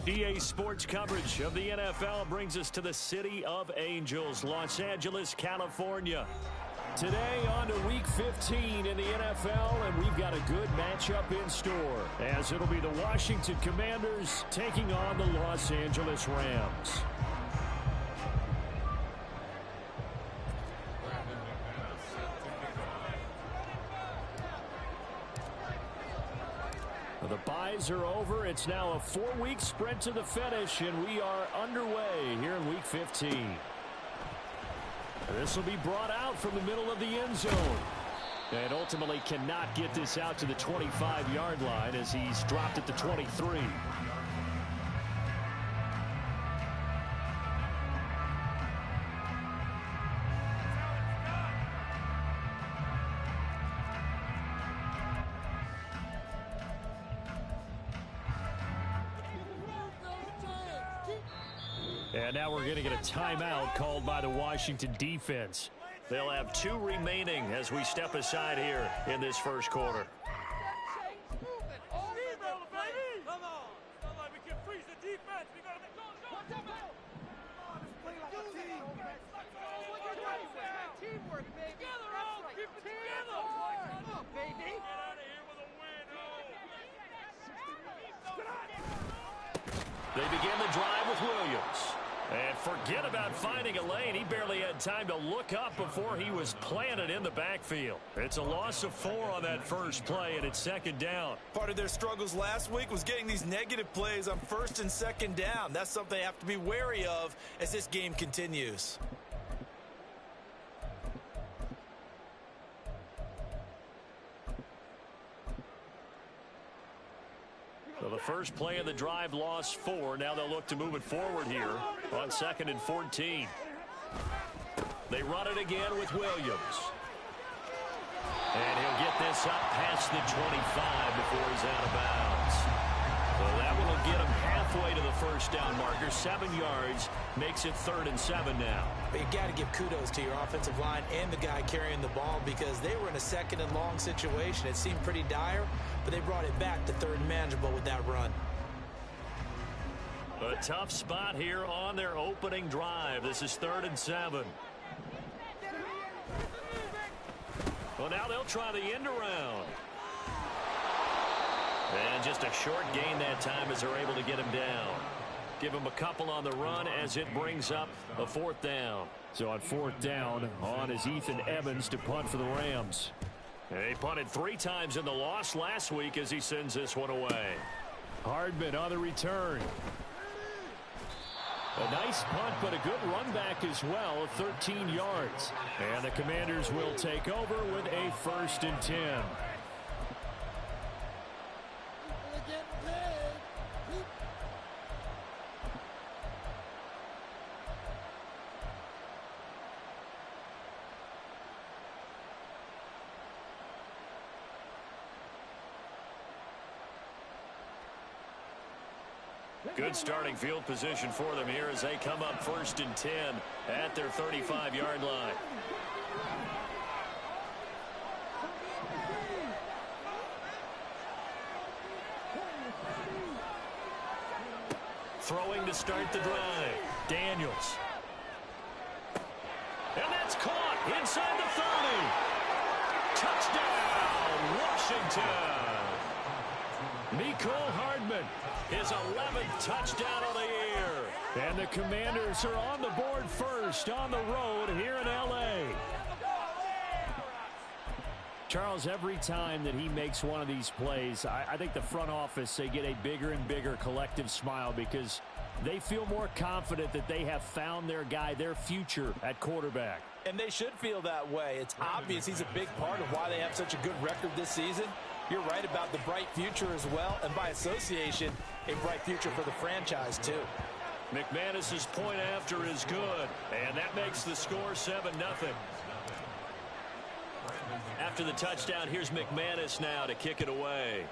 EA Sports coverage of the NFL brings us to the City of Angels, Los Angeles, California. Today on to Week 15 in the NFL, and we've got a good matchup in store, as it'll be the Washington Commanders taking on the Los Angeles Rams. The byes are over. It's now a 4-week sprint to the finish, and we are underway here in Week 15. This will be brought out from the middle of the end zone. And ultimately cannot get this out to the 25-yard line as he's dropped at the 23. And now we're going to get a timeout called by the Washington defense. They'll have 2 remaining as we step aside here in this first quarter. They begin the drive with Williams. And forget about finding a lane. He barely had time to look up before he was planted in the backfield. It's a loss of 4 on that first play, and it's second down. Part of their struggles last week was getting these negative plays on first and second down. That's something they have to be wary of as this game continues. So the first play of the drive lost 4. Now they'll look to move it forward here on 2nd and 14. They run it again with Williams. And he'll get this up past the 25 before he's out of bounds. So that one will get him halfway to the first down marker. 7 yards makes it 3rd and 7 now. But you got to give kudos to your offensive line and the guy carrying the ball because they were in a 2nd and long situation. It seemed pretty dire, but they brought it back to 3rd and manageable with that run. A tough spot here on their opening drive. This is 3rd and 7. Well, now they'll try the end around. And just a short gain that time as they're able to get him down. Give him a couple on the run as it brings up a 4th down. So on 4th down, on is Ethan Evans to punt for the Rams. He punted 3 times in the loss last week as he sends this one away. Hardman on the return. A nice punt, but a good run back as well of 13 yards. And the Commanders will take over with a 1st and 10. Good starting field position for them here as they come up 1st and 10 at their 35-yard line. Throwing to start the drive. Daniels. And that's caught inside the 30. Touchdown, Washington. Mecole Hardman, his 11th touchdown of the year. And the Commanders are on the board first on the road here in L.A. Charles, every time that he makes one of these plays, I think the front office, they get a bigger and bigger collective smile because they feel more confident that they have found their guy, their future at quarterback. And they should feel that way. It's obvious he's a big part of why they have such a good record this season. You're right about the bright future as well, and by association, a bright future for the franchise too. McManus's point after is good, and that makes the score 7-0. After the touchdown, here's McManus now to kick it away.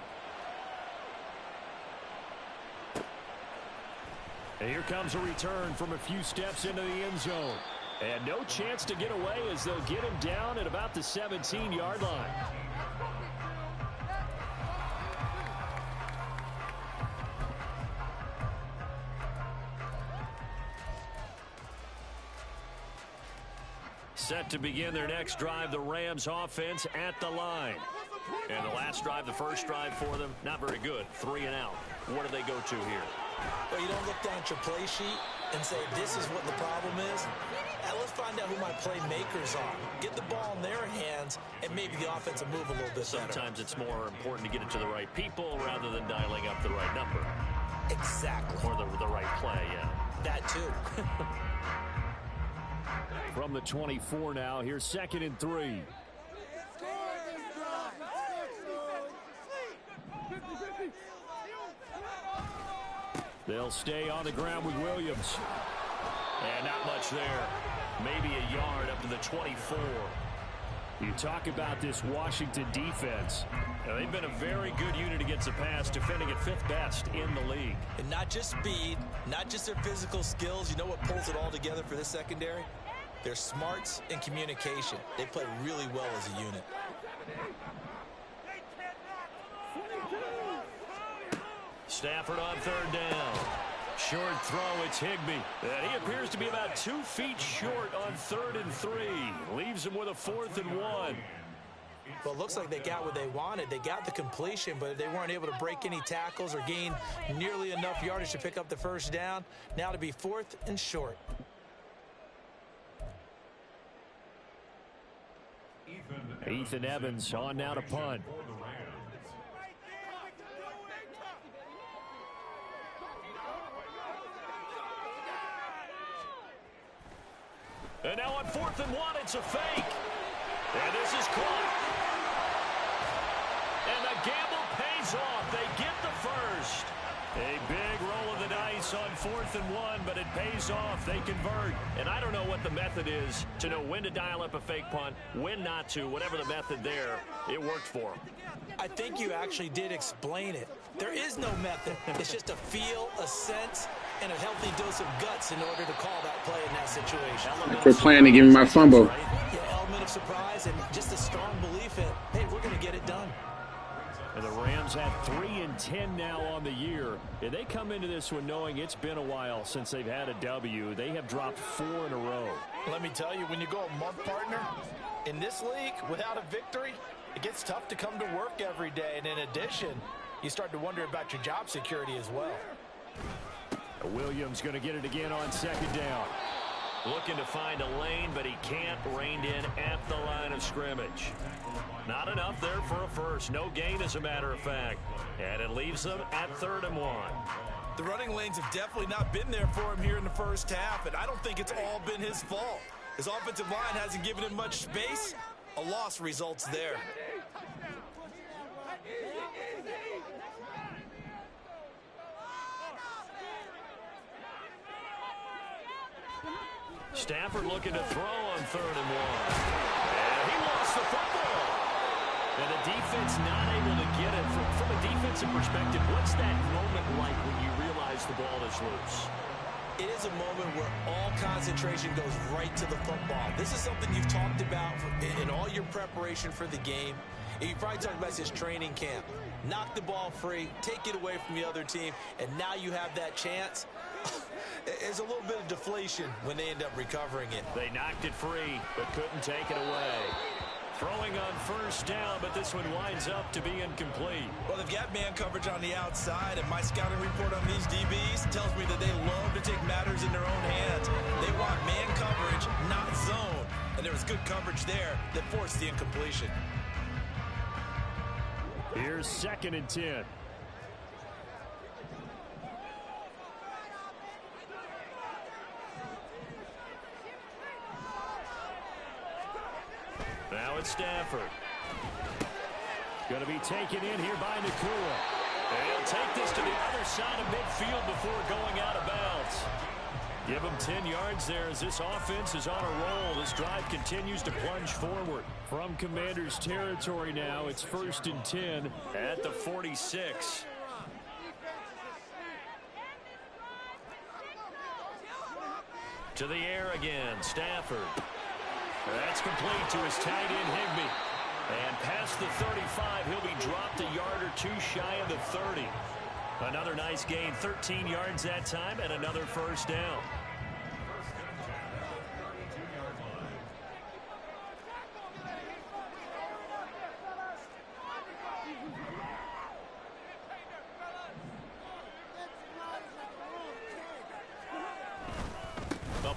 And here comes a return from a few steps into the end zone. And no chance to get away as they'll get him down at about the 17-yard line. Set to begin their next drive, the Rams offense at the line. And the last drive, the first drive for them, not very good. 3 and out. What do they go to here? Well, you don't look down at your play sheet and say, this is what the problem is. Now let's find out who my playmakers are. Get the ball in their hands, and maybe the offense will move a little bit Sometimes it's more important to get it to the right people rather than dialing up the right number. Exactly. Or the right play, yeah. That too. From the 24 now, here's 2nd and 3. They'll stay on the ground with Williams. And not much there. Maybe a yard up to the 24. You talk about this Washington defense. Now, they've been a very good unit against the pass, defending at 5th best in the league. And not just speed, not just their physical skills. You know what pulls it all together for this secondary? Their smarts and communication. They play really well as a unit. Stafford on 3rd down. Short throw, it's Higbee. And he appears to be about 2 feet short on 3rd and 3. Leaves him with a 4th and 1. Well, it looks like they got what they wanted. They got the completion, but they weren't able to break any tackles or gain nearly enough yardage to pick up the first down. Now to be 4th and short. Ethan Evans on now to punt. And now on 4th and 1, it's a fake. And this is caught. And the gamble pays off. They get the first. A big roll of the dice on 4th and 1, but it pays off. They convert. And I don't know what the method is to know when to dial up a fake punt, when not to. Whatever the method there, it worked for them. I think you actually did explain it. There is no method. It's just a feel, a sense, and a healthy dose of guts in order to call that play in that situation. Quit playing and give me my fumble. Yeah, element of surprise and just a strong belief in, hey, we're going to get it done. And the Rams have 3-10 now on the year. And they come into this one knowing it's been a while since they've had a W. They have dropped 4 in a row. Let me tell you, when you go a month, partner, in this league, without a victory, it gets tough to come to work every day. And in addition, you start to wonder about your job security as well. Williams going to get it again on 2nd down. Looking to find a lane, but he can't. Reined in at the line of scrimmage. Not enough there for a first. No gain, as a matter of fact. And it leaves them at 3rd and 1. The running lanes have definitely not been there for him here in the first half, and I don't think it's all been his fault. His offensive line hasn't given him much space. A loss results there. Stafford looking to throw on 3rd and 1. And he lost the football. And the defense not able to get it. From a defensive perspective, what's that moment like when you realize the ball is loose? It is a moment where all concentration goes right to the football. This is something you've talked about in all your preparation for the game. You probably talked about this training camp. Knock the ball free, take it away from the other team, and now you have that chance. There's a little bit of deflation when they end up recovering it. They knocked it free, but couldn't take it away. Throwing on 1st down, but this one winds up to be incomplete. Well, they've got man coverage on the outside, and my scouting report on these DBs tells me that they love to take matters in their own hands. They want man coverage, not zone. And there was good coverage there that forced the incompletion. Here's 2nd and 10. Now it's Stafford. Going to be taken in here by Nakua. And he'll take this to the other side of midfield before going out of bounds. Give him 10 yards there as this offense is on a roll. This drive continues to plunge forward. From Commander's territory now, it's 1st and 10 at the 46. To the air again, Stafford. That's complete to his tight end, Higbee. And past the 35, he'll be dropped a yard or two shy of the 30. Another nice gain, 13 yards that time, and another 1st down.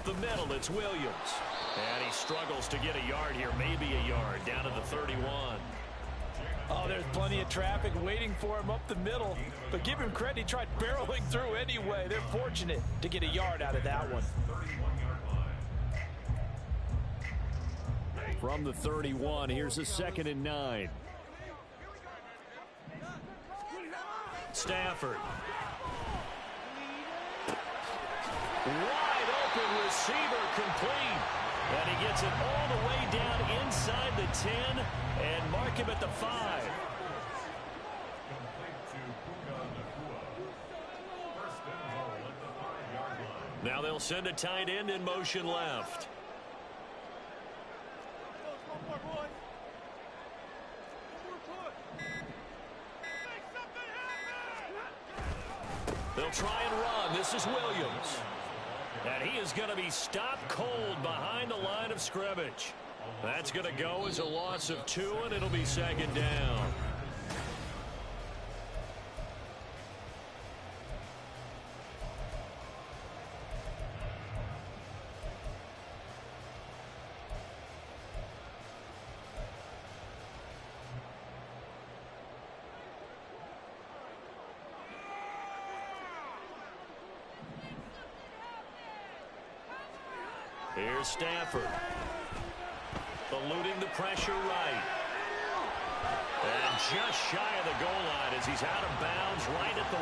Up the middle, it's Williams. And he struggles to get a yard here, maybe a yard, down to the 31. Oh, there's plenty of traffic waiting for him up the middle. But give him credit, he tried barreling through anyway. They're fortunate to get a yard out of that one. From the 31, here's a 2nd and 9. Stafford. Wide open receiver complete. And he gets it all the way down inside the 10 and mark him at the 5. Now they'll send a tight end in motion left. They'll try and run. This is Williams. And he is going to be stopped cold behind the line of scrimmage. That's going to go as a loss of 2, and it'll be 2nd down. Here's Stafford. Eluding the pressure right. And just shy of the goal line as he's out of bounds right at the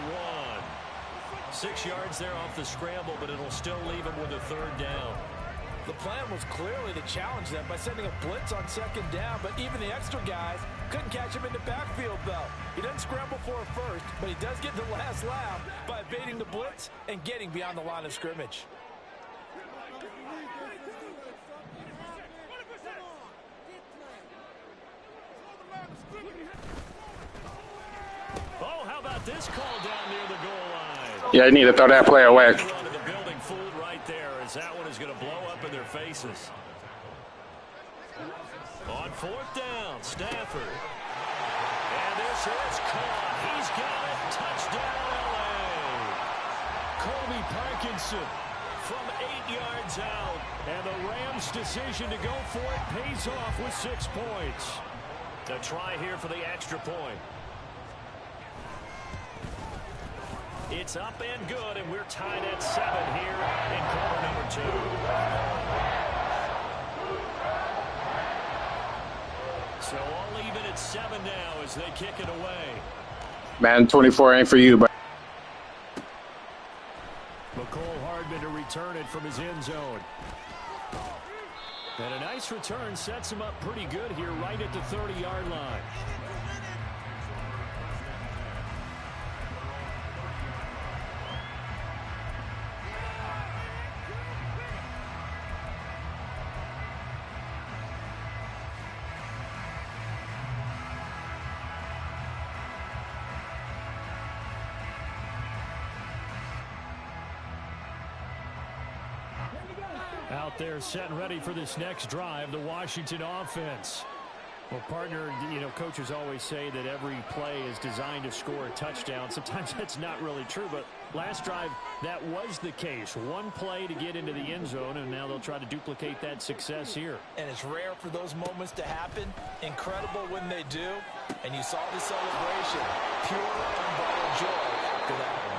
1. 6 yards there off the scramble, but it'll still leave him with a 3rd down. The plan was clearly to challenge them by sending a blitz on 2nd down, but even the extra guys couldn't catch him in the backfield, though. He doesn't scramble for a first, but he does get the last laugh by evading the blitz and getting beyond the line of scrimmage. Oh, how about this call down near the goal line? Yeah, you need to throw that play away. The building fooled right there as that one is going to blow up in their faces. On 4th down, Stafford. And this is caught. He's got it. Touchdown, L.A. Colby Parkinson from 8 yards out. And the Rams' decision to go for it pays off with 6 points. A try here for the extra point. It's up and good, and we're tied at 7 here in quarter number 2. So all even at 7 now as they kick it away. Man, 24 ain't for you, but McCole Hardman to return it from his end zone. And a nice return sets him up pretty good here right at the 30-yard line. Out there set and ready for this next drive, the Washington offense. Well, partner, you know, coaches always say that every play is designed to score a touchdown. Sometimes that's not really true, but last drive, that was the case. One play to get into the end zone, and now they'll try to duplicate that success here. And it's rare for those moments to happen. Incredible when they do. And you saw the celebration. Pure, unbridled joy for that one.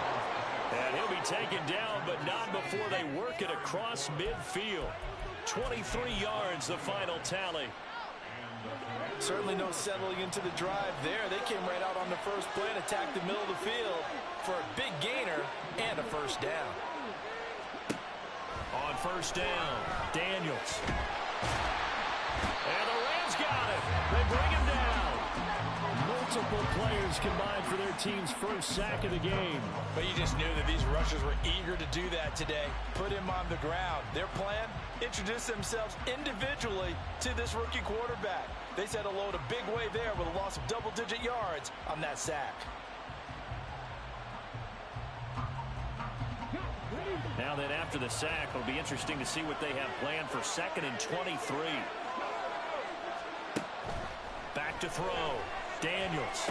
And he'll be taken down, but not before they work it across midfield. 23 yards, the final tally. Certainly no settling into the drive there. They came right out on the first play and attacked the middle of the field for a big gainer and a 1st down. On 1st down, Daniels. And the Rams got it. They bring him down. Multiple players combined for their team's first sack of the game. But you just knew that these rushers were eager to do that today. Put him on the ground. Their plan, introduce themselves individually to this rookie quarterback. They said hello to big way there with a loss of double-digit yards on that sack. Now then, after the sack, it'll be interesting to see what they have planned for 2nd and 23. Back to throw. Daniels.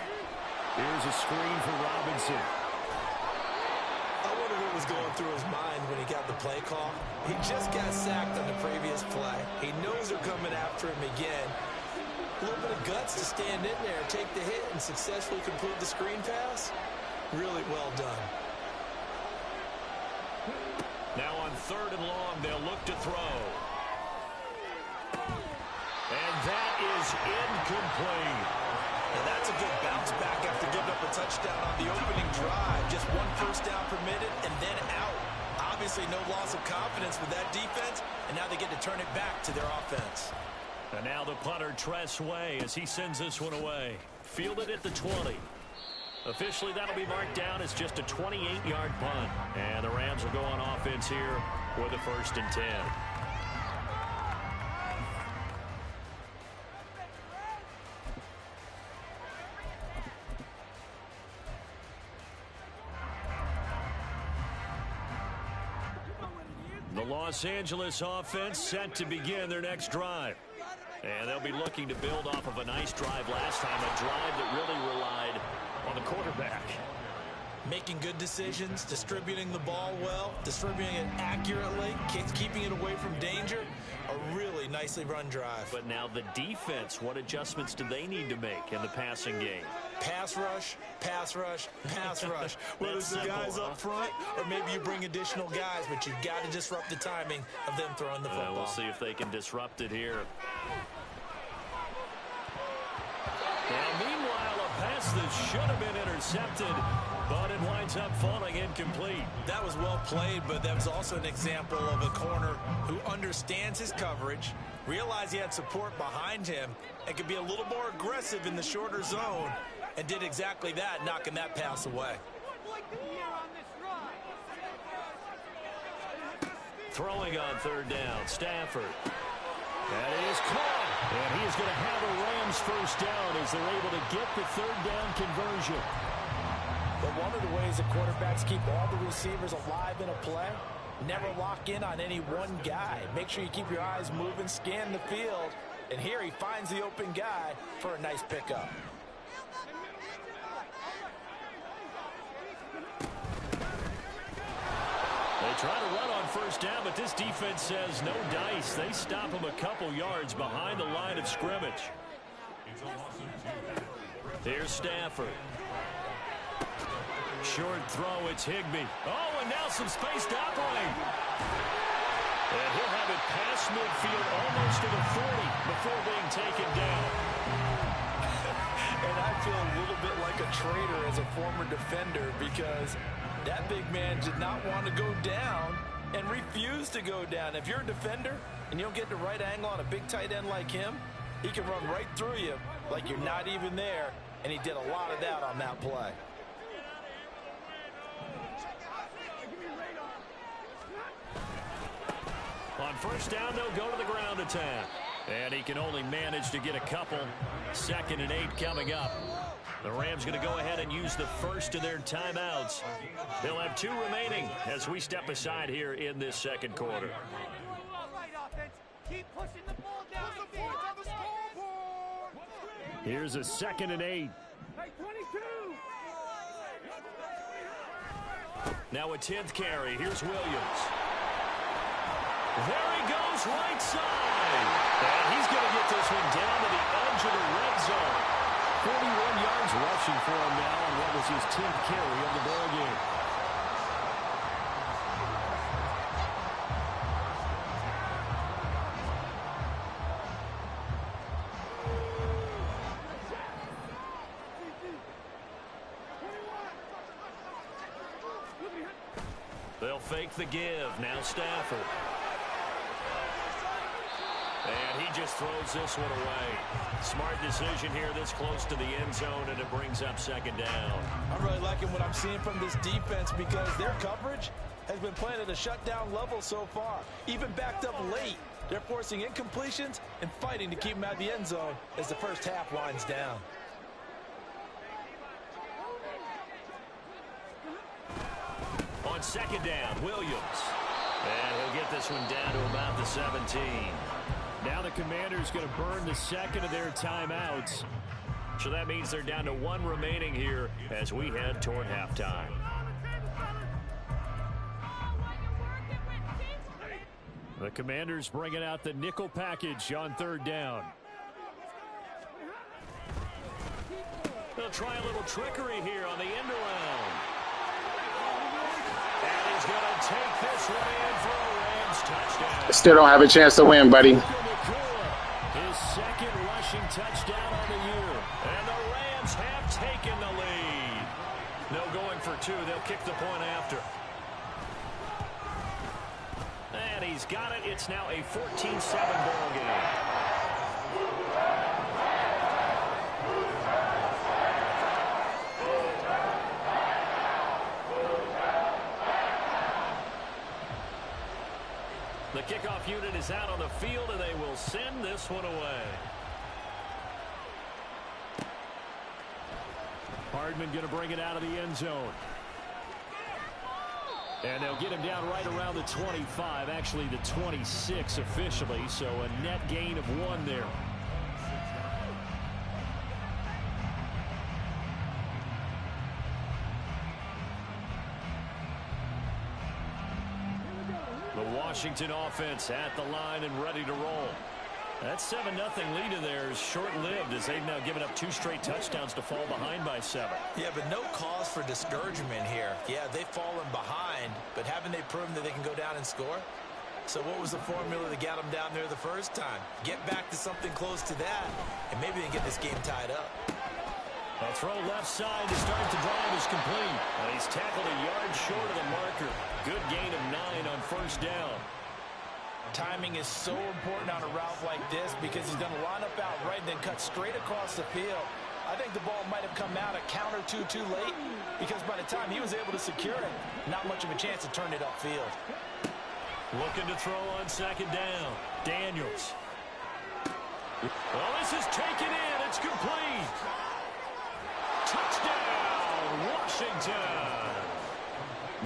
Here's a screen for Robinson. I wonder what was going through his mind when he got the play call? He just got sacked on the previous play. He knows they're coming after him again. A little bit of guts to stand in there, take the hit, and successfully complete the screen pass. Really well done. Now on 3rd and long, they'll look to throw. And that is incomplete. And that's a good bounce back after giving up a touchdown on the opening drive. Just 1 first down permitted and then out. Obviously no loss of confidence with that defense, and now they get to turn it back to their offense. And now the punter, Tress Way, as he sends this one away. Fielded at the 20. Officially, that'll be marked down as just a 28-yard punt. And the Rams will go on offense here with a 1st and 10. The Los Angeles offense set to begin their next drive. And they'll be looking to build off of a nice drive last time, a drive that really relied on the quarterback. Making good decisions, distributing the ball well, distributing it accurately, keeping it away from danger. A really nicely run drive. But now the defense, what adjustments do they need to make in the passing game? Pass rush, pass rush, pass rush. Whether it's the guys up front or maybe you bring additional guys, but you've got to disrupt the timing of them throwing the football. We'll see if they can disrupt it here. Now, meanwhile, a pass that should have been intercepted, but it winds up falling incomplete. That was well played, but that was also an example of a corner who understands his coverage, realized he had support behind him, and could be a little more aggressive in the shorter zone, and did exactly that, knocking that pass away. Throwing on 3rd down, Stafford. That is caught. And he is going to have a Rams 1st down as they're able to get the 3rd down conversion. But one of the ways that quarterbacks keep all the receivers alive in a play, never lock in on any one guy. Make sure you keep your eyes moving, scan the field. And here he finds the open guy for a nice pickup. They try to run on 1st down, but this defense says no dice. They stop him a couple yards behind the line of scrimmage. Here's Stafford. Short throw, it's Higbee. Oh, and now some space to operate. And he'll have it past midfield almost to the 40 before being taken down. And I feel a little bit like a traitor as a former defender because that big man did not want to go down and refused to go down. If you're a defender and you don't get the right angle on a big tight end like him, he can run right through you like you're not even there, and he did a lot of that on that play. On 1st down, they'll go to the ground attack. And he can only manage to get a couple. 2nd and 8 coming up. The Rams going to go ahead and use the first of their timeouts. They'll have 2 remaining as we step aside here in this 2nd quarter. Here's a 2nd and 8. Now a 10th carry. Here's Williams. There he goes, right side. And he's going to get this one down to the edge of the red zone. 41 yards rushing for him now on what was his 10th carry of the ball game. They'll fake the give. Now Stafford. And he just throws this one away. Smart decision here this close to the end zone, and it brings up 2nd down. I'm really liking what I'm seeing from this defense because their coverage has been playing at a shutdown level so far. Even backed up late, they're forcing incompletions and fighting to keep them out of the end zone as the first half winds down. On 2nd down, Williams. And he'll get this one down to about the 17. Now the Commanders going to burn the 2nd of their timeouts. So that means they're down to 1 remaining here as we head toward halftime. The Commanders bringing out the nickel package on third down. They'll try a little trickery here on the end around. And he's going to take this one in for a Rams touchdown. Still don't have a chance to win, buddy. His second rushing touchdown on the year. And the Rams have taken the lead. No going for two. They'll kick the point after. And he's got it. It's now a 14-7 ball game. The kickoff unit is out on the field, and they will send this one away. Hardman going to bring it out of the end zone. And they'll get him down right around the 25, actually the 26 officially, so a net gain of 1 there. The Washington offense at the line and ready to roll. That 7-0 lead in there is short-lived as they've now given up 2 straight touchdowns to fall behind by 7. Yeah, but no cause for discouragement here. Yeah, they've fallen behind, but haven't they proven that they can go down and score? So what was the formula that got them down there the first time? Get back to something close to that, and maybe they can get this game tied up. A throw left side to start the drive is complete. And he's tackled a yard short of the marker. Good gain of 9 on first down. Timing is so important on a route like this because he's going to line up out right and then cut straight across the field. I think the ball might have come out a count or two too late because by the time he was able to secure it, not much of a chance to turn it upfield. Looking to throw on second down. Daniels. Well, this is taken in. It's complete. Touchdown, Washington.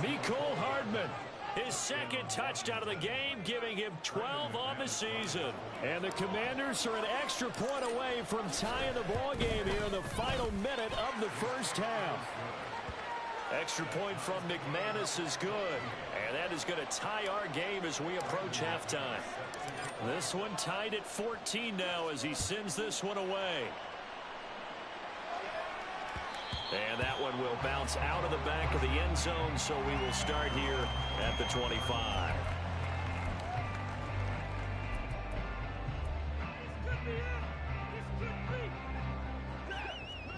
Mecole Hardman. His second touchdown of the game, giving him 12 on the season. And the Commanders are an extra point away from tying the ball game here in the final minute of the first half. Extra point from McManus is good. And that is going to tie our game as we approach halftime. This one tied at 14 now as he sends this one away. And that one will bounce out of the back of the end zone, so we will start here at the 25.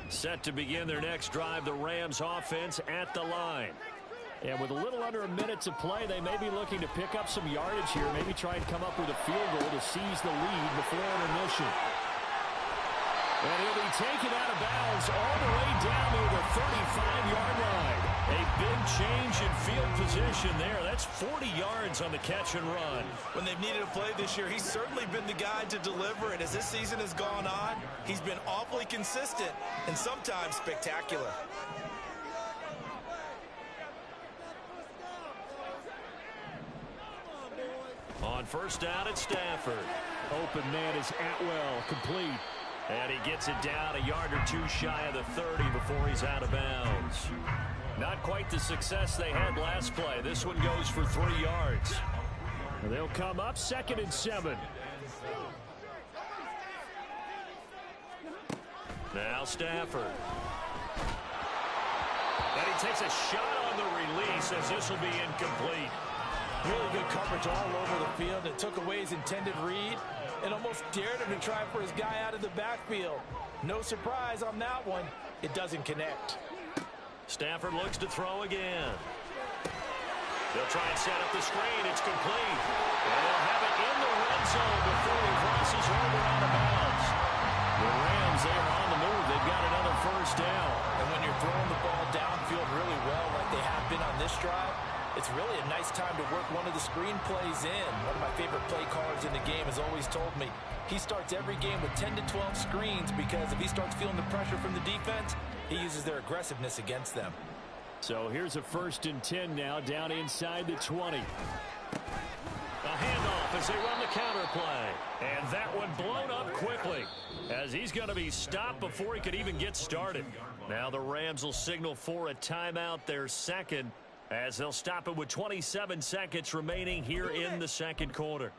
Set to begin their next drive, the Rams offense at the line. And with a little under a minute to play, they may be looking to pick up some yardage here, maybe try and come up with a field goal to seize the lead before intermission. And he'll be taken out of bounds all the way down to the 35-yard line. A big change in field position there. That's 40 yards on the catch and run. When they've needed a play this year, he's certainly been the guy to deliver. And as this season has gone on, he's been awfully consistent and sometimes spectacular. On first down, it's Stafford. Open man is Atwell, complete. And he gets it down a yard or two shy of the 30 before he's out of bounds. Not quite the success they had last play. This one goes for 3 yards. And they'll come up 2nd and 7. Now Stafford. And he takes a shot on the release as this will be incomplete. Really good coverage all over the field. It took away his intended read and almost dared him to try for his guy out of the backfield. No surprise on that one. It doesn't connect. Stafford looks to throw again. They'll try and set up the screen. It's complete. And they'll have it in the red zone before he crosses over out of bounds. The Rams, they are on the move. They've got another first down. And when you're throwing the ball downfield really well like they have been on this drive, it's really a nice time to work one of the screen plays in. One of my favorite play callers in the game has always told me he starts every game with 10 to 12 screens because if he starts feeling the pressure from the defense, he uses their aggressiveness against them. So here's a 1st and 10 now down inside the 20. A handoff as they run the counter play. And that one blown up quickly as he's going to be stopped before he could even get started. Now the Rams will signal for a timeout, their second. As they'll stop it with 27 seconds remaining here in the second quarter.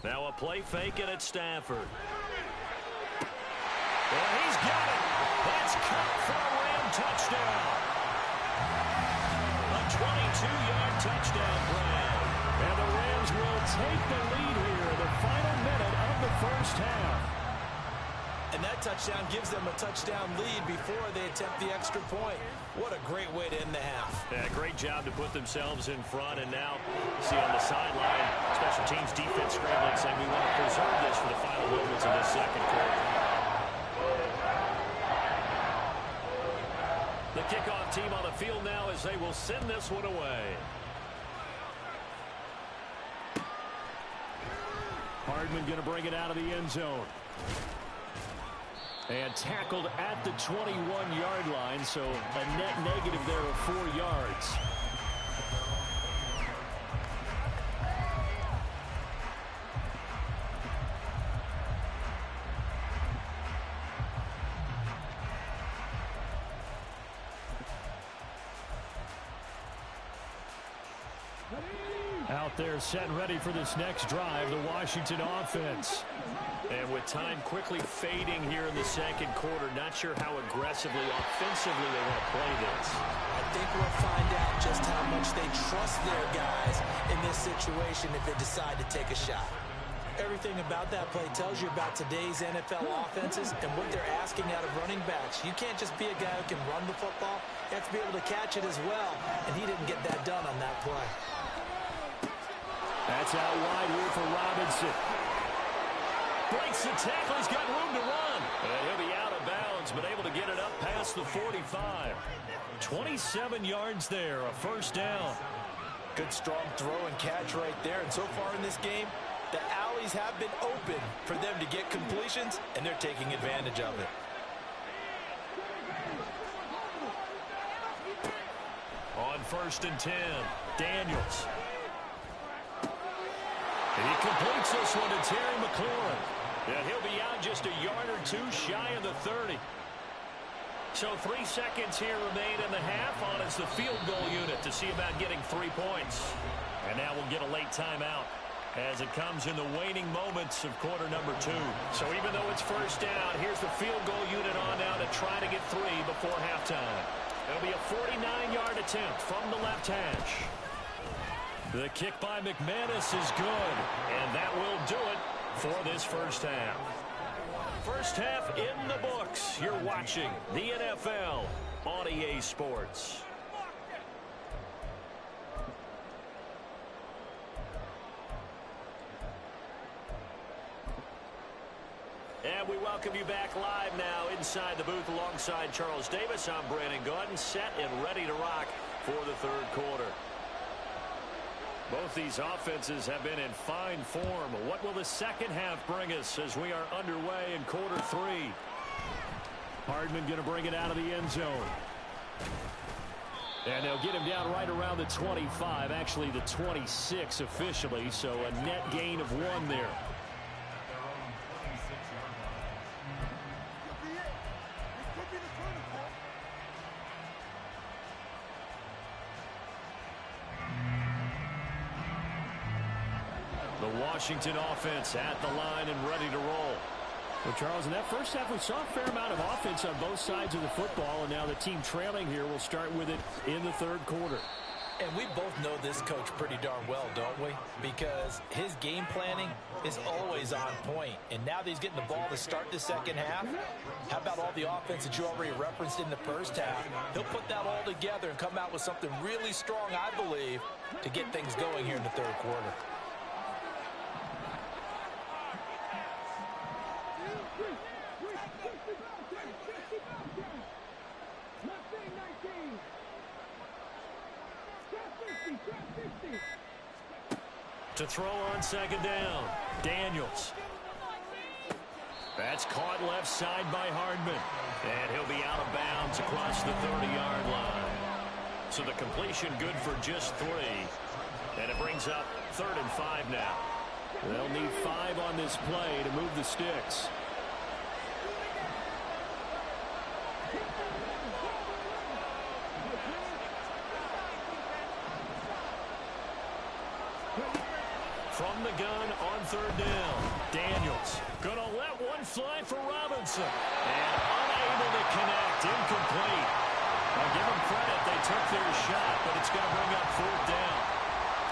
Now a play fake, and it's Stafford. Well, he's got it. That's caught for a Ram touchdown. A 22-yard touchdown grab. And the Rams will take the lead here in the final minute of the first half. And that touchdown gives them a touchdown lead before they attempt the extra point. What a great way to end the half. Yeah, great job to put themselves in front. And now, see on the sideline, special teams defense scrambling, saying we want to preserve this for the final moments of this second quarter. The kickoff team on the field now as they will send this one away. Hardman going to bring it out of the end zone. And tackled at the 21-yard line, so a net negative there of 4 yards. Out there set and ready for this next drive, the Washington offense. And with time quickly fading here in the second quarter, not sure how aggressively, offensively they want to play this. I think we'll find out just how much they trust their guys in this situation if they decide to take a shot. Everything about that play tells you about today's NFL offenses and what they're asking out of running backs. You can't just be a guy who can run the football. You have to be able to catch it as well, and he didn't get that done on that play. That's out wide here for Robinson. Breaks the tackle. He's got room to run. And he'll be out of bounds, but able to get it up past the 45. 27 yards there, a first down. Good strong throw and catch right there. And so far in this game, the alleys have been open for them to get completions, and they're taking advantage of it. On 1st and 10, Daniels. And he completes this one to Terry McLaurin. And he'll be out just a yard or two shy of the 30. So 3 seconds here remain in the half on as the field goal unit to see about getting 3 points. And now we'll get a late timeout as it comes in the waning moments of quarter number 2. So even though it's first down, here's the field goal unit on now to try to get 3 before halftime. It'll be a 49-yard attempt from the left hash. The kick by McManus is good, and that will do it for this first half. First half in the books. You're watching the NFL on EA Sports. And we welcome you back live now inside the booth alongside Charles Davis. I'm Brandon Gaudin, set and ready to rock for the third quarter. Both these offenses have been in fine form. What will the second half bring us as we are underway in quarter 3? Hardman going to bring it out of the end zone. And they'll get him down right around the 25, actually the 26 officially, so a net gain of 1 there. The Washington offense at the line and ready to roll. Well, Charles, in that first half, we saw a fair amount of offense on both sides of the football, and now the team trailing here will start with it in the third quarter. And we both know this coach pretty darn well, don't we? Because his game planning is always on point. And now that he's getting the ball to start the second half, how about all the offense that you already referenced in the first half? He'll put that all together and come out with something really strong, I believe, to get things going here in the third quarter. To throw on second down, Daniels. That's caught left side by Hardman. And he'll be out of bounds across the 30-yard line. So the completion good for just 3. And it brings up 3rd and 5 now. They'll need 5 on this play to move the sticks. From the gun on 3rd down. Daniels gonna let one fly for Robinson. And unable to connect. Incomplete. I'll give them credit. They took their shot, but it's going to bring up 4th down.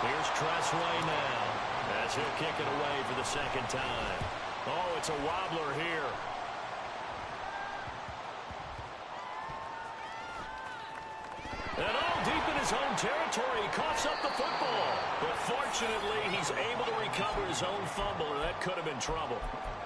Here's Tressway now as he'll kick it away for the 2nd time. Oh, it's a wobbler here. And all deep in his own territory, he coughs up the football. But fortunately, he's able to recover his own fumble, or that could have been trouble.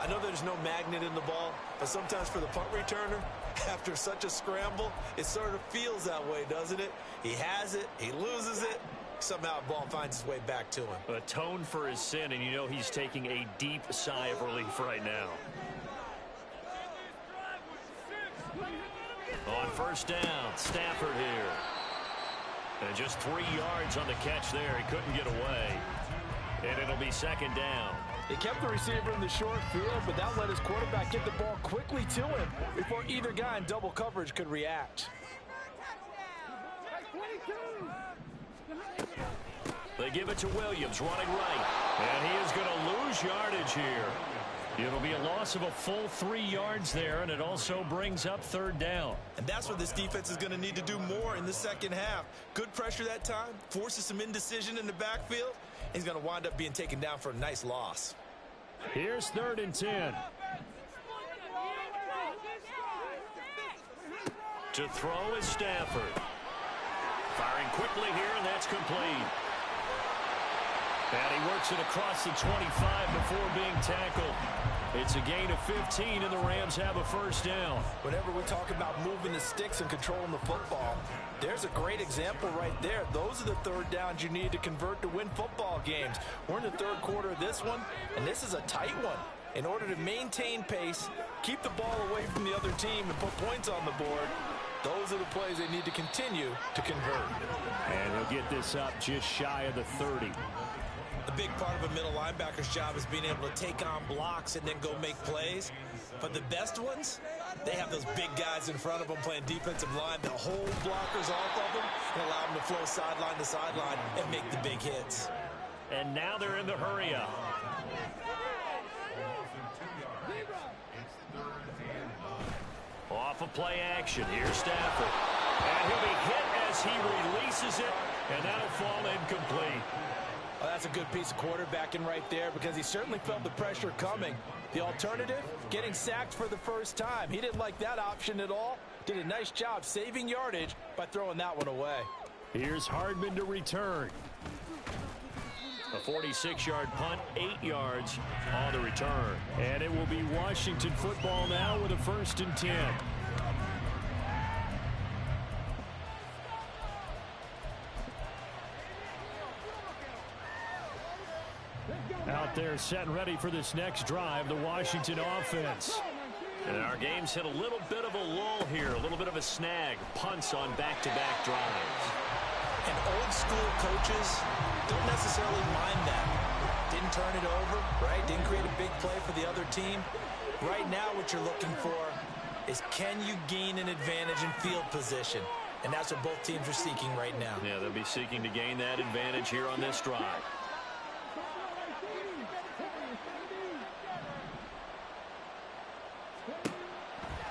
I know there's no magnet in the ball, but sometimes for the punt returner, after such a scramble, it sort of feels that way, doesn't it? He has it, he loses it, somehow the ball finds its way back to him. Atone for his sin, and you know he's taking a deep sigh of relief right now. On 1st down, Stafford here. And just 3 yards on the catch there. He couldn't get away. And it'll be 2nd down. They kept the receiver in the short field, but that let his quarterback get the ball quickly to him before either guy in double coverage could react. They give it to Williams, running right. And he is going to lose yardage here. It'll be a loss of a full 3 yards there, and it also brings up 3rd down. And that's what this defense is going to need to do more in the 2nd half. Good pressure that time, forces some indecision in the backfield. He's going to wind up being taken down for a nice loss. Here's 3rd and 10. To throw is Stafford. Firing quickly here, and that's complete. And he works it across the 25 before being tackled. It's a gain of 15, and the Rams have a 1st down. Whenever we talk about moving the sticks and controlling the football, there's a great example right there. Those are the 3rd downs you need to convert to win football games. We're in the 3rd quarter of this one, and this is a tight one. In order to maintain pace, keep the ball away from the other team, and put points on the board, those are the plays they need to continue to convert. And he'll get this up just shy of the 30. The big part of a middle linebacker's job is being able to take on blocks and then go make plays. But the best ones, they have those big guys in front of them playing defensive line that hold blockers off of them and allow them to flow sideline to sideline and make the big hits. And now they're in the hurry-up. Off of play action. Here's Stafford. And he'll be hit as he releases it, and that'll fall incomplete. Well, that's a good piece of quarterbacking right there because he certainly felt the pressure coming. The alternative, getting sacked for the 1st time. He didn't like that option at all. Did a nice job saving yardage by throwing that one away. Here's Hardman to return. A 46-yard punt, 8 yards on the return. And it will be Washington football now with a 1st and 10. Out there set and ready for this next drive, the Washington offense. And our game's hit a little bit of a lull here, a little bit of a snag. Punts on back-to-back drives. And old school coaches don't necessarily mind that. Didn't turn it over, right? Didn't create a big play for the other team. Right now what you're looking for is can you gain an advantage in field position? And that's what both teams are seeking right now. Yeah, they'll be seeking to gain that advantage here on this drive.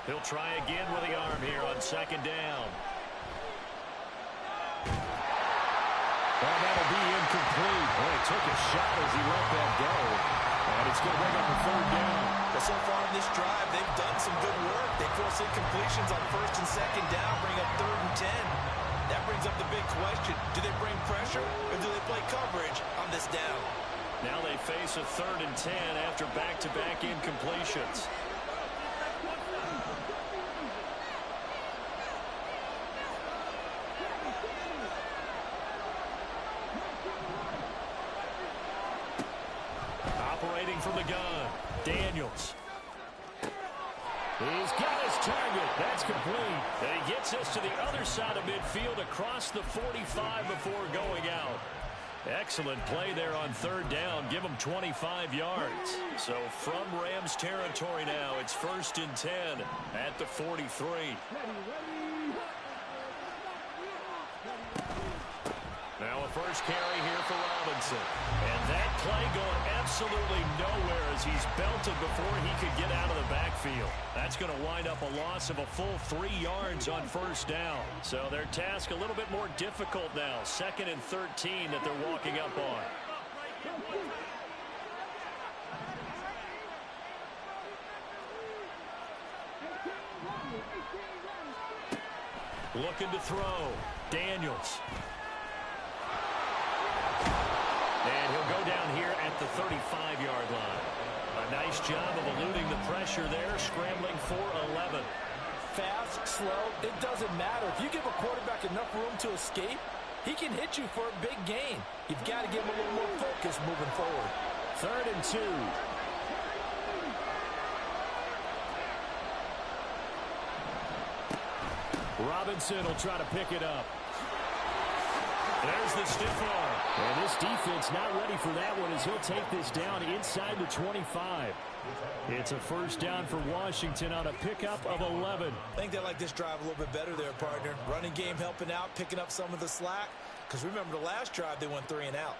He'll try again with the arm here on 2nd down. Well, that'll be incomplete. Well, he took a shot as he let that go. And it's going to bring up a 3rd down. But so far in this drive, they've done some good work. They force incompletions on 1st and 2nd down, bring up 3rd and 10. That brings up the big question. Do they bring pressure or do they play coverage on this down? Now they face a 3rd and 10 after back-to-back incompletions. Operating from the gun, Daniels. He's got his target. That's complete. And he gets us to the other side of midfield across the 45 before going out. Excellent play there on third down. Give him 25 yards. So from Rams territory now, it's 1st and 10 at the 43. Now a first carry here for Robinson. And that play going absolutely nowhere as he's belted before he could get out of the backfield. That's going to wind up a loss of a full 3 yards on first down. So their task a little bit more difficult now. 2nd and 13 that they're walking up on. Looking to throw. Daniels. And he'll go down here at the 35-yard line. A nice job of eluding the pressure there, scrambling for 11. Fast, slow, it doesn't matter. If you give a quarterback enough room to escape, he can hit you for a big gain. You've got to give him a little more focus moving forward. 3rd and 2. Robinson will try to pick it up. There's the stiff arm. And this defense not ready for that one as he'll take this down inside the 25. It's a first down for Washington on a pickup of 11. I think they like this drive a little bit better there, partner. Running game helping out, picking up some of the slack. Because remember, the last drive they went 3 and out.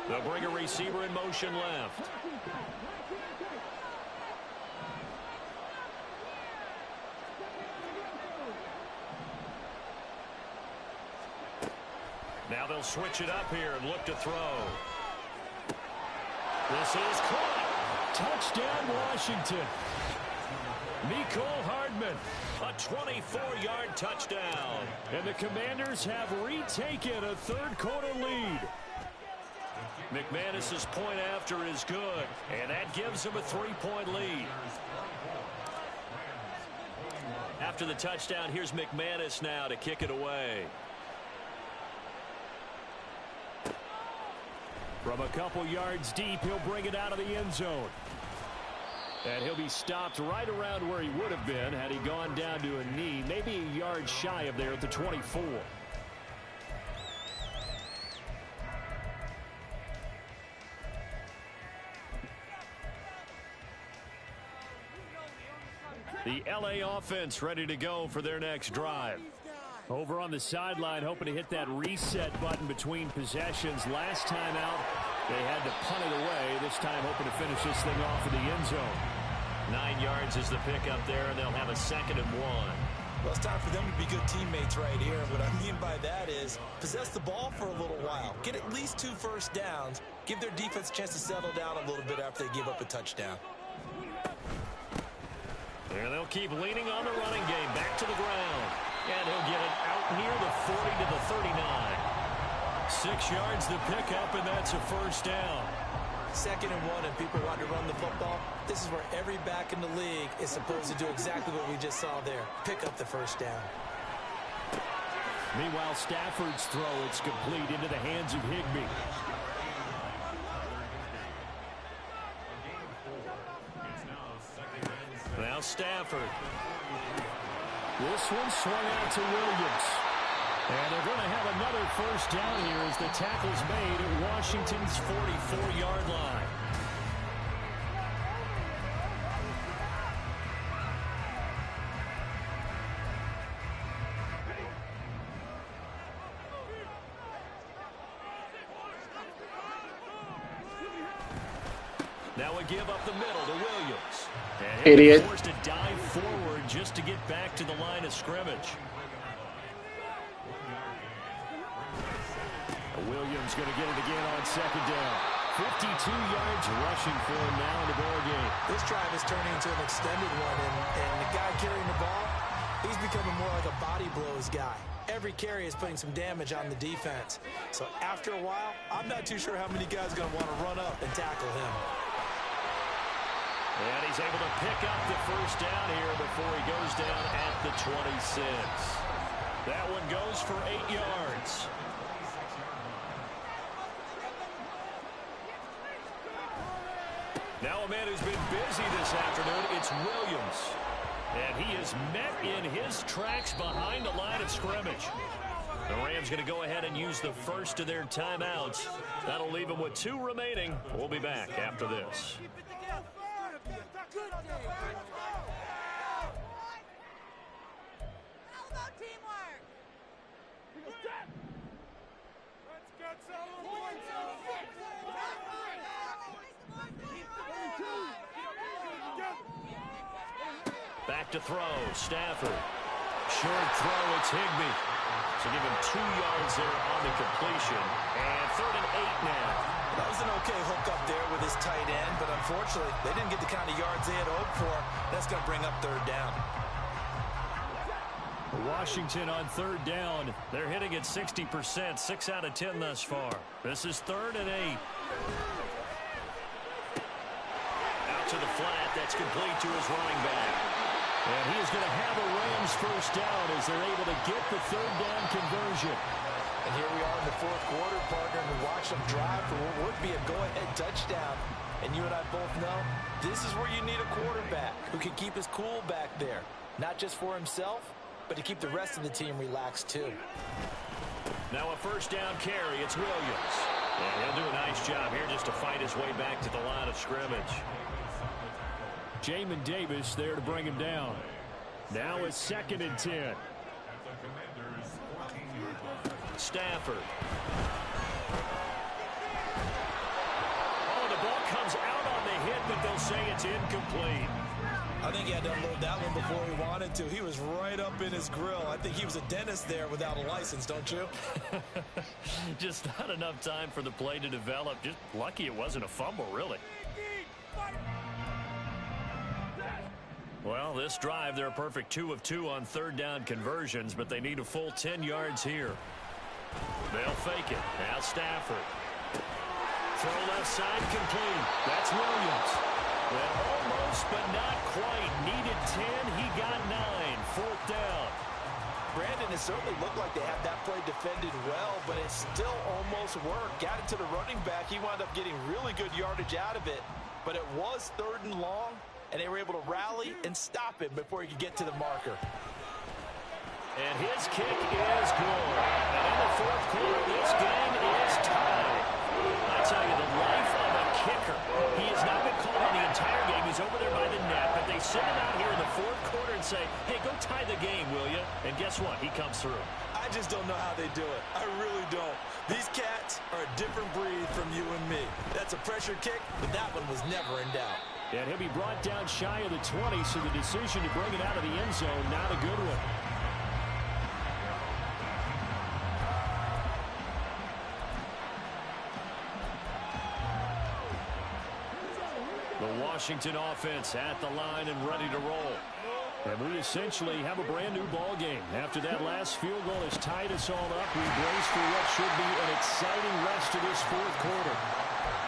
They'll bring a receiver in motion left. Now they'll switch it up here and look to throw. This is caught. Touchdown, Washington. Nicole Hardman, a 24-yard touchdown. And the Commanders have retaken a third-quarter lead. McManus's point after is good, and that gives him a 3-point lead. After the touchdown, here's McManus now to kick it away. From a couple yards deep, he'll bring it out of the end zone. And he'll be stopped right around where he would have been had he gone down to a knee, maybe a yard shy of there at the 24. The LA offense ready to go for their next drive. Over on the sideline, hoping to hit that reset button between possessions. Last time out, they had to punt it away. This time, hoping to finish this thing off in the end zone. 9 yards is the pickup there, and they'll have a 2nd and 1. Well, it's time for them to be good teammates right here. What I mean by that is possess the ball for a little while. Get at least 2 first downs. Give their defense a chance to settle down a little bit after they give up a touchdown. And they'll keep leaning on the running game. Back to the ground. And he'll get it out near the 40 to the 39. 6 yards the pickup, and that's a first down. 2nd and 1, and people want to run the football. This is where every back in the league is supposed to do exactly what we just saw there. Pick up the first down. Meanwhile, Stafford's throw, it's complete into the hands of Higbee. Now Stafford. This one swung out to Williams. And they're going to have another first down here as the tackle's made at Washington's 44-yard line. Now a give up the middle to Williams. And Idiot. Forced to dive forward just to get back to the line of scrimmage. Williams going to get it again on 2nd down. 52 yards rushing for him now in the ball game. This drive is turning into an extended one, and the guy carrying the ball, he's becoming more like a body blows guy. Every carry is putting some damage on the defense. So after a while, I'm not too sure how many guys are going to want to run up and tackle him. And he's able to pick up the first down here before he goes down at the 26. That one goes for 8 yards. Now a man who's been busy this afternoon, it's Williams. And he is met in his tracks behind the line of scrimmage. The Rams going to go ahead and use the first of their timeouts. That'll leave them with 2 remaining. We'll be back after this. Back to throw, Stafford. Short throw, it's Higbee. So give him 2 yards there on the completion. And 3rd and 8 now. That was an okay hook up there with his tight end, but unfortunately, they didn't get the kind of yards they had hoped for. That's going to bring up 3rd down. Washington on 3rd down. They're hitting at 60%, 6 out of 10 thus far. This is 3rd and 8. Out to the flat. That's complete to his running back. And he is going to have a Rams first down as they're able to get the 3rd down conversion. And here we are in the 4th quarter, partner, and we watch them drive for what would be a go-ahead touchdown. And you and I both know this is where you need a quarterback who can keep his cool back there. Not just for himself, but to keep the rest of the team relaxed too. Now a first down carry. It's Williams. And he'll do a nice job here just to fight his way back to the line of scrimmage. Jamin Davis there to bring him down. Now it's 2nd and 10. Stafford. Oh, the ball comes out on the hit, but they'll say it's incomplete. I think he had to unload that one before he wanted to. He was right up in his grill. I think he was a dentist there without a license, don't you? Just not enough time for the play to develop. Just lucky it wasn't a fumble, really. Well, this drive, they're a perfect 2 of 2 on 3rd down conversions, but they need a full 10 yards here. They'll fake it. Now Stafford. Throw left side complete. That's Williams. Well, almost, but not quite. Needed 10. He got 9. 4th down. Brandon, it certainly looked like they had that play defended well, but it still almost worked. Got it to the running back. He wound up getting really good yardage out of it, but it was 3rd and long, and they were able to rally and stop him before he could get to the marker. And his kick is good. And in the 4th quarter, this game is tied. I tell you, the life of a kicker. He has not been called on the entire game. He's over there by the net, but they send him out here in the 4th quarter and say, hey, go tie the game, will you? And guess what? He comes through. I just don't know how they do it. I really don't. These cats are a different breed from you and me. That's a pressure kick, but that one was never in doubt. And he'll be brought down shy of the 20, so the decision to bring it out of the end zone, not a good one. The Washington offense at the line and ready to roll. And we essentially have a brand new ball game. After that last field goal has tied us all up, we brace for what should be an exciting rest of this 4th quarter.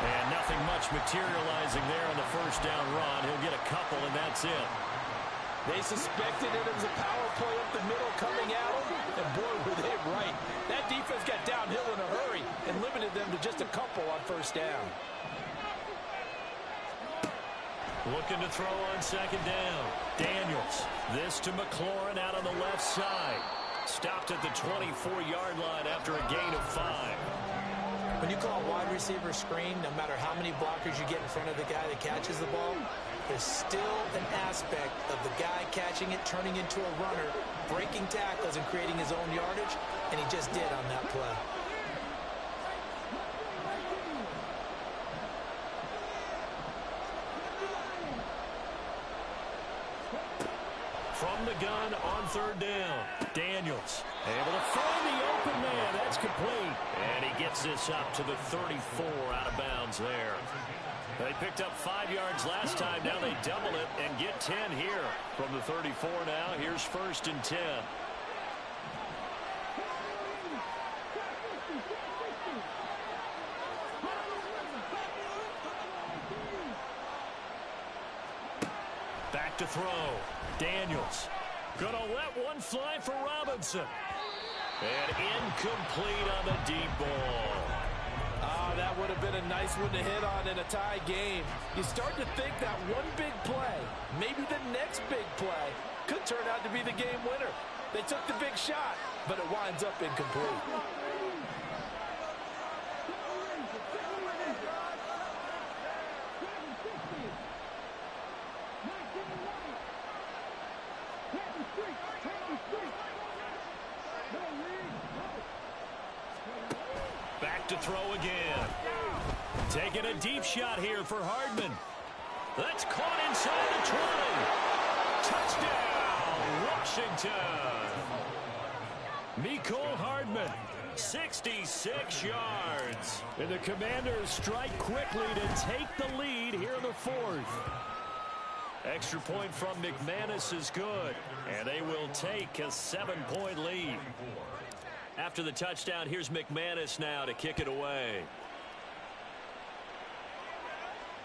And nothing much materializing there on the first down run. He'll get a couple, and that's it. They suspected it was a power play up the middle coming at them, and boy, were they right. That defense got downhill in a hurry and limited them to just a couple on first down. Looking to throw on 2nd down. Daniels. This to McLaurin out on the left side. Stopped at the 24-yard line after a gain of 5. When you call a wide receiver screen, no matter how many blockers you get in front of the guy that catches the ball, there's still an aspect of the guy catching it, turning into a runner, breaking tackles and creating his own yardage, and he just did on that play. From the gun on 3rd down. Daniels able to find the open man. That's complete. And he gets this up to the 34 out of bounds there. They picked up 5 yards last time. Now they double it and get 10 here. From the 34 now, here's 1st and 10. to throw. Daniels. Gonna let one fly for Robinson. And incomplete on the deep ball. Oh, that would have been a nice one to hit on in a tie game. You start to think that one big play, maybe the next big play, could turn out to be the game winner. They took the big shot, but it winds up incomplete. Back to throw again. Taking a deep shot here for Hardman. That's caught inside the 20. Touchdown, Washington. Mecole Hardman, 66 yards. And the Commanders strike quickly to take the lead here in the fourth. Extra point from McManus is good, and they will take a 7-point lead. After the touchdown, here's McManus now to kick it away.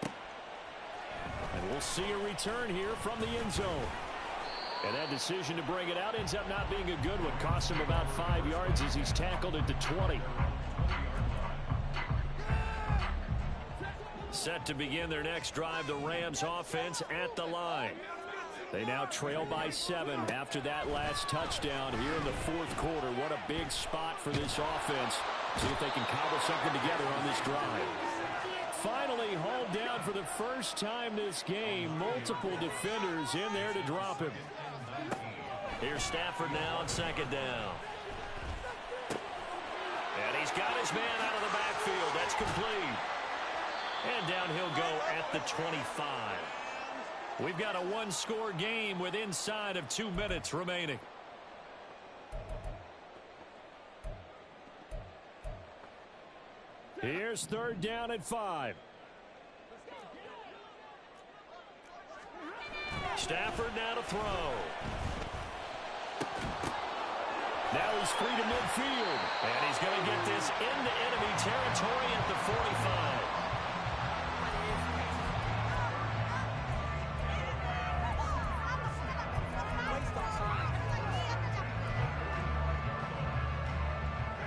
And we'll see a return here from the end zone. And that decision to bring it out ends up not being a good one. Cost him about 5 yards as he's tackled at the 20. Set to begin their next drive, the Rams offense at the line. They now trail by 7 after that last touchdown here in the fourth quarter. What a big spot for this offense. See if they can cobble something together on this drive. Finally hauled down for the first time this game. Multiple defenders in there to drop him. Here's Stafford now on second down. And he's got his man out of the backfield. That's complete. And down he'll go at the 25. We've got a one-score game with inside of 2 minutes remaining. Here's third down at 5. Stafford now to throw. Now he's free to midfield. And he's going to get this into enemy territory at the 45.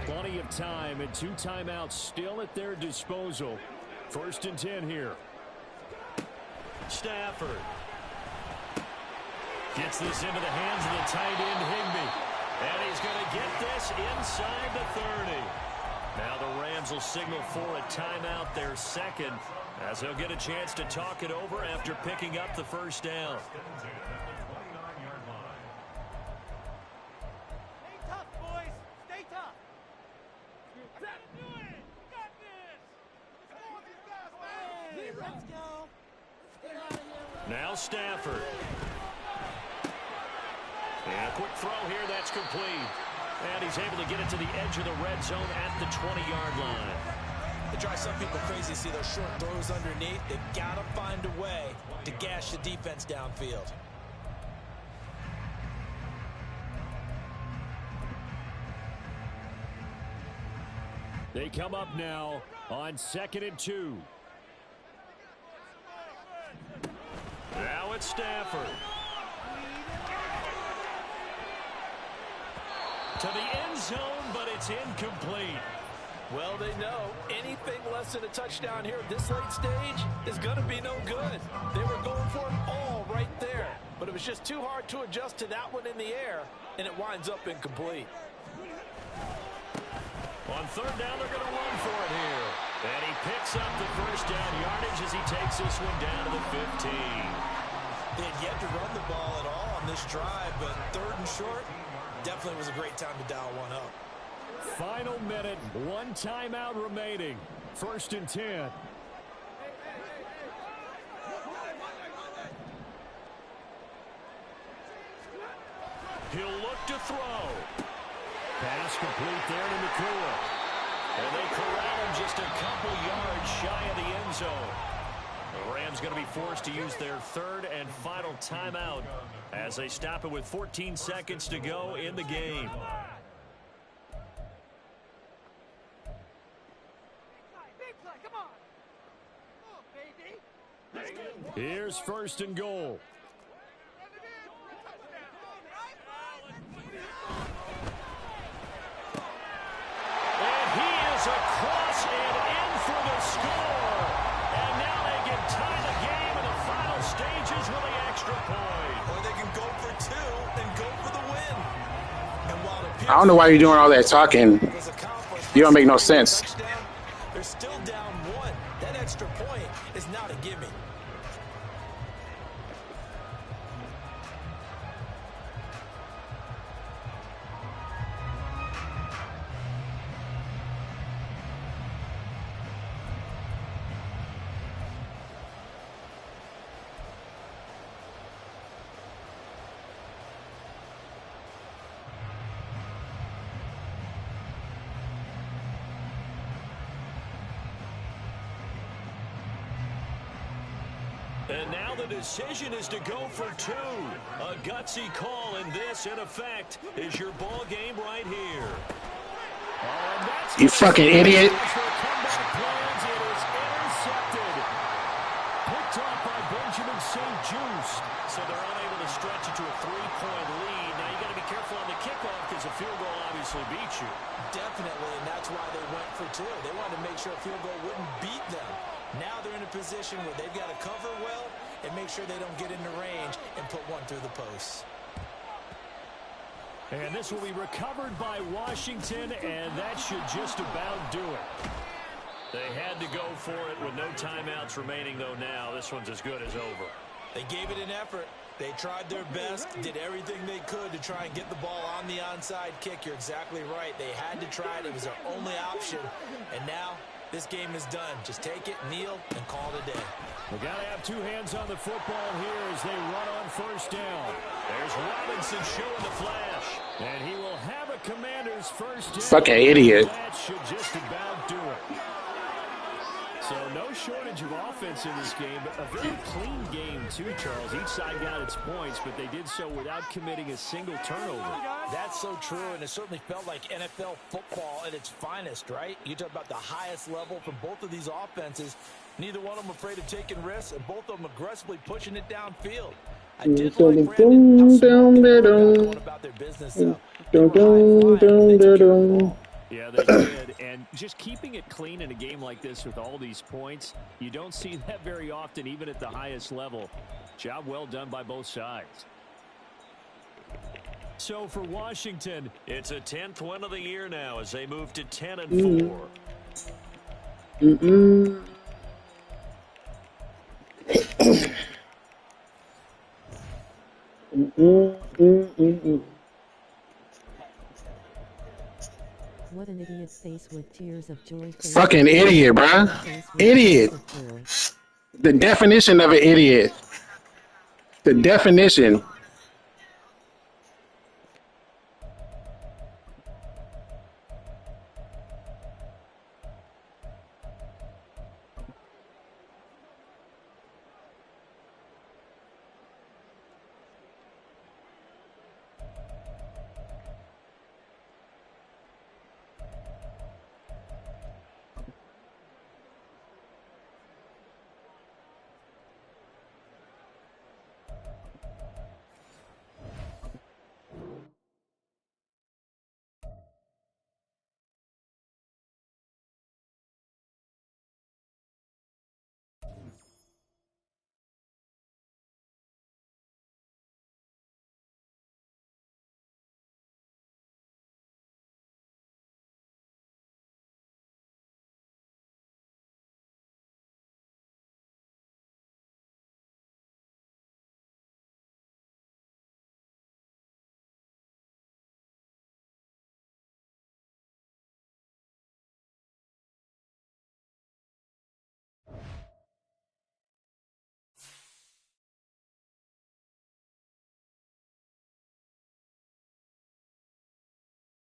Plenty of time and 2 timeouts still at their disposal. First and 10 here. Stafford gets this into the hands of the tight end Higbee. And he's going to get this inside the 30. Now the Rams will signal for a timeout, their second, as they'll get a chance to talk it over after picking up the first down. Now Stafford. And a quick throw here, that's complete. And he's able to get it to the edge of the red zone at the 20-yard line. It drives some people crazy to see those short throws underneath. They've got to find a way to gash the defense downfield. They come up now on 2nd and 2. Now it's Stafford. To the end zone, but it's incomplete. Well, they know anything less than a touchdown here at this late stage is going to be no good. They were going for it all right there, but it was just too hard to adjust to that one in the air, and it winds up incomplete. On third down, they're going to run for it here. And he picks up the first down yardage as he takes this one down to the 15. They had yet to run the ball at all on this drive, but third and short definitely was a great time to dial one up. Final minute, 1 timeout remaining. First and 10. He'll look to throw. Pass complete there to Nakua. And they corral him just a couple yards shy of the end zone. The Rams going to be forced to use their third and final timeout as they stop it with 14 seconds to go in the game. Here's first and goal. I don't know why you're doing all that talking. You don't make no sense. They're still down 1. That extra point is not a gimme. And now the decision is to go for 2. A gutsy call, and this, in effect, is your ball game right here. You fucking idiot. It is intercepted. Picked off by Benjamin St. Just. So they're unable to stretch it to a 3-point lead. Now you got to be careful on the kickoff because a field goal obviously beats you. Definitely, and that's why they went for 2. They wanted to make sure a field goal wouldn't beat them. Now they're in a position where they've got to cover well and make sure they don't get into range and put one through the post. And this will be recovered by Washington, and that should just about do it. They had to go for it with no timeouts remaining, though now. This one's as good as over. They gave it an effort. They tried their best, did everything they could to try and get the ball on the onside kick. You're exactly right. They had to try it. It was their only option. And now this game is done. Just take it, kneel, and call it a day. We got to have 2 hands on the football here as they run on first down. There's Robinson showing the flash. And he will have a Commander's first down. Fucking idiot. That should just about do it. So no shortage of offense in this game, but a very clean game too, Charles. Each side got its points, but they did so without committing a single turnover. That's so true, and it certainly felt like NFL football at its finest, right? You talk about the highest level from both of these offenses. Neither one of them afraid of taking risks, and both of them aggressively pushing it downfield. I did like Brandon, how smart they were going about their business, though. They were high flying, they took care of the ball. Yeah, they did. And just keeping it clean in a game like this with all these points, you don't see that very often, even at the highest level. Job well done by both sides. So for Washington, it's a 10th win of the year now as they move to 10-4. What an idiot's face with tears of joy. Fucking idiot, bruh. Idiot. The definition of an idiot. The definition.